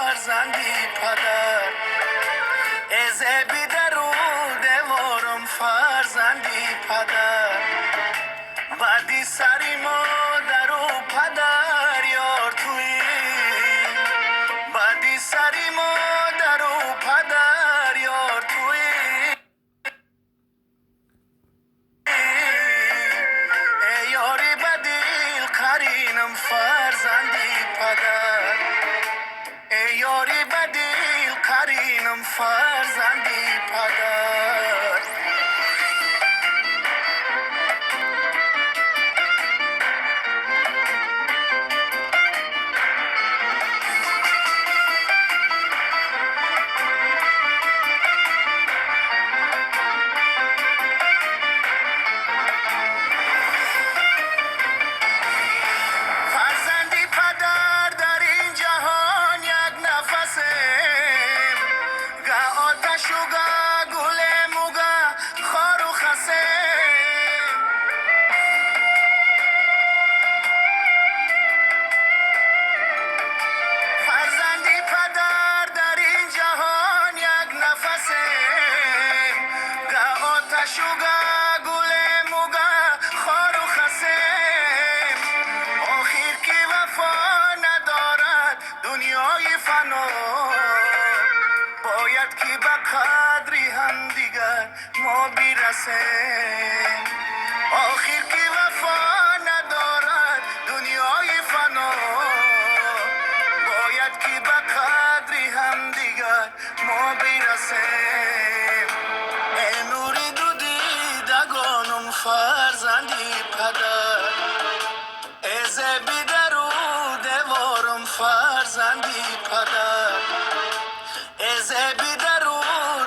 فرزندی پدر از بیدرو دوارم فرزندی پدر بعدی سری مادر و پدر یار توی بعدی سری مادر و پدر یار توی ای یاری بدیل قرینم فرزندی پدر ای یاری بدیل قرینم فرزندی پدر فرزندی پدر در این جهان یک نفسه گه آتش و گه گلم و گه خار و خسه فرزندی پدر در این جهان یک نفسه گه آتش و گه گلم و گه خار و خسه آخر کی وفا ندارد دنیای فنا باید که به قدری هم دیگر ما برسیم آخر کی وفا ندارد دنیای فنا باید که به قدری هم دیگر ما برسیم ای نوری دو دیدگانم فرزندی پدر از بیدرو دوارم فرزندی پدر از بیدرو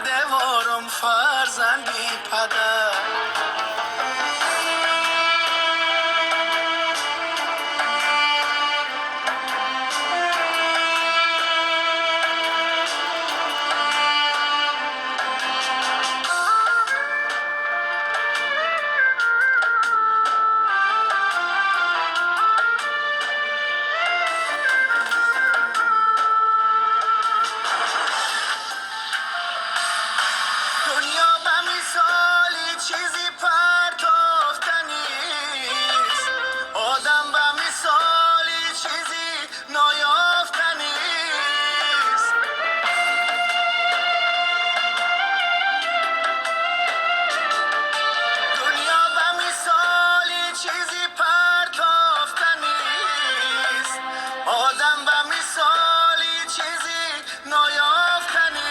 دوارم فرزندی پدر دنیا به مثالی چیزی پرتافتنیست آدم به مثالی چیزی نایافتنیست دنیا به مثالی چیزی پرتافتنیست آدم به مثالی چیزی نایافتنیست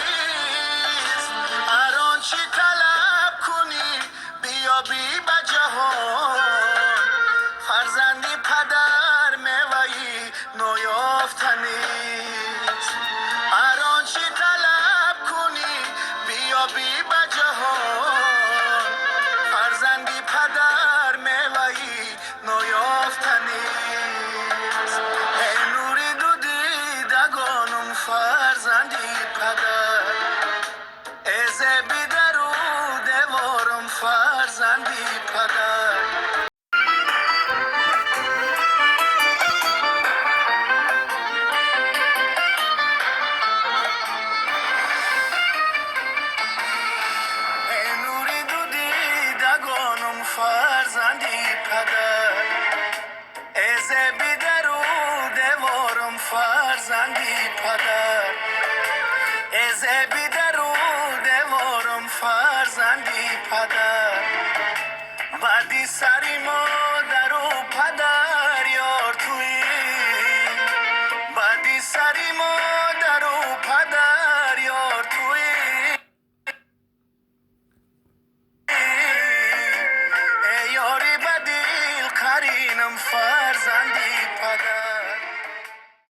هر آنچه طلب کنی بیابی به جهان فرزندی پدر میوهی نایافتنیست هر آنچه طلب کنی بیابی به جهان فرزندی پدر میوهی نایافتنیست ای نوری دو دیدگانم فرزندی پدر از بیدرو دوارم فرزندی پدر ای نوری دو دیدگانم فرزندی پدر از بیدرو دوارم فرزندی پدر از بیدرو دوارم فرزندی پدر بعدی سری مادر و پدر